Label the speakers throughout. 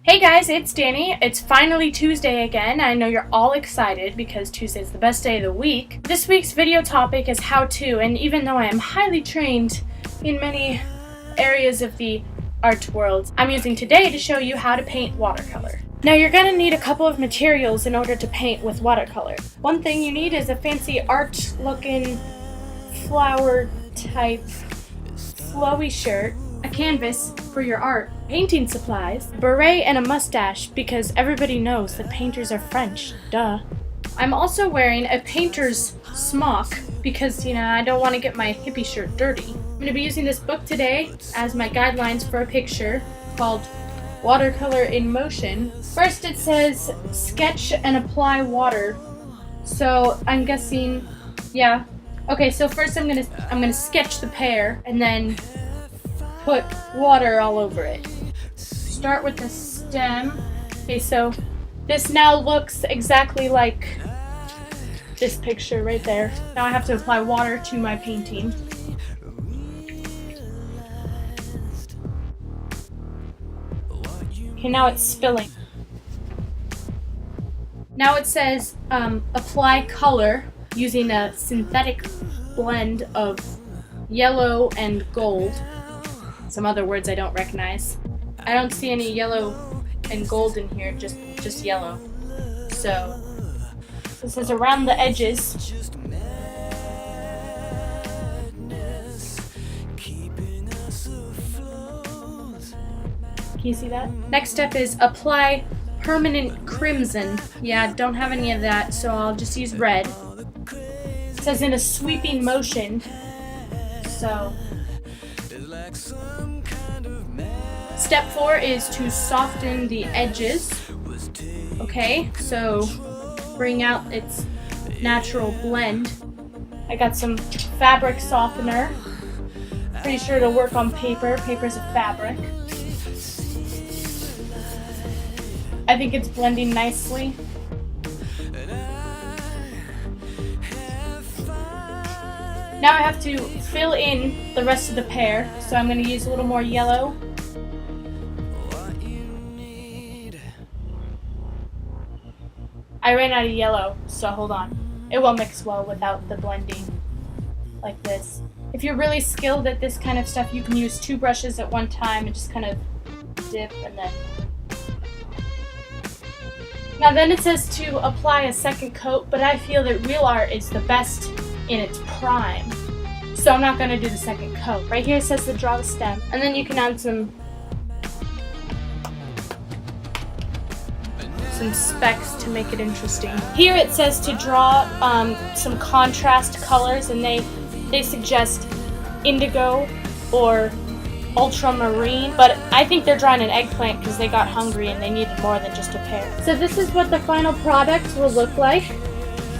Speaker 1: Hey guys, it's Danny. It's finally Tuesday again. I know you're all excited because Tuesday is the best day of the week. This week's video topic is how to, and even though I am highly trained in many areas of the art world, I'm using today to show you how to paint watercolor. Now you're gonna need a couple of materials in order to paint with watercolor. One thing you need is a fancy art looking flower type flowy shirt, a canvas for your art, painting supplies, a beret, and a mustache because everybody knows that painters are French, duh. I'm also wearing a painter's smock because, I don't want to get my hippie shirt dirty. I'm going to be using this book today as my guidelines for a picture called Watercolor in Motion. First it says sketch and apply water. So I'm guessing, yeah. Okay, so first I'm gonna sketch the pear and then put water all over it. Start with the stem. Okay, so this now looks exactly like this picture right there. Now I have to apply water to my painting. Okay, now it's spilling. Now it says apply color using a synthetic blend of yellow and gold. Some other words I don't recognize. I don't see any yellow and gold in here, just yellow. So this is around the edges. Can you see that? Next step is apply permanent crimson. Yeah, don't have any of that, so I'll just use red. It says in a sweeping motion. So step 4 is to soften the edges. Okay, so bring out its natural blend. I got some fabric softener. Pretty sure it'll work on paper. Paper's a fabric. I think it's blending nicely. Now I have to fill in the rest of the pear, so I'm going to use a little more yellow. I ran out of yellow, so hold on. It won't mix well without the blending like this. If you're really skilled at this kind of stuff, you can use 2 brushes at one time and just kind of dip and then... Now then it says to apply a second coat, but I feel that real art is the best in its prime. So I'm not going to do the second coat. Right here it says to draw the stem, and then you can add some specks to make it interesting. Here it says to draw some contrast colors, and they suggest indigo or ultramarine, but I think they're drawing an eggplant because they got hungry and they needed more than just a pear. So this is what the final product will look like.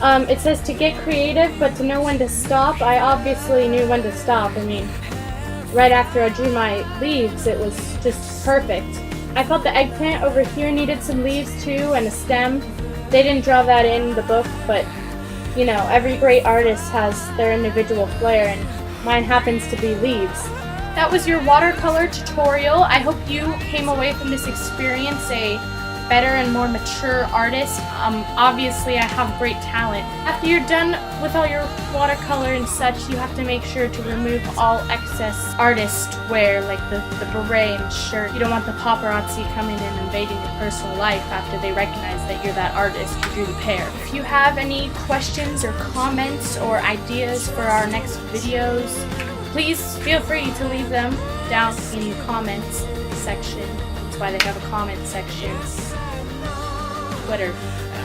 Speaker 1: It says to get creative, but to know when to stop. I obviously knew when to stop. I mean, right after I drew my leaves, it was just perfect. I felt the eggplant over here needed some leaves too, and a stem. They didn't draw that in the book, but every great artist has their individual flair, and mine happens to be leaves. That was your watercolor tutorial. I hope you came away from this experience a better and more mature artist. Obviously I have great talent. After you're done with all your watercolor and such, you have to make sure to remove all excess artist wear, like the beret and shirt. You don't want the paparazzi coming in and invading your personal life after they recognize that you're that artist who drew the pear. If you have any questions or comments or ideas for our next videos, please feel free to leave them down in the comments section. That's why they have a comment section. Twitter.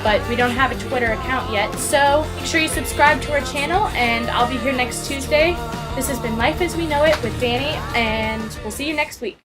Speaker 1: But we don't have a Twitter account yet, so make sure you subscribe to our channel, and I'll be here next Tuesday. This has been Life as We Know It with Danny, and we'll see you next week.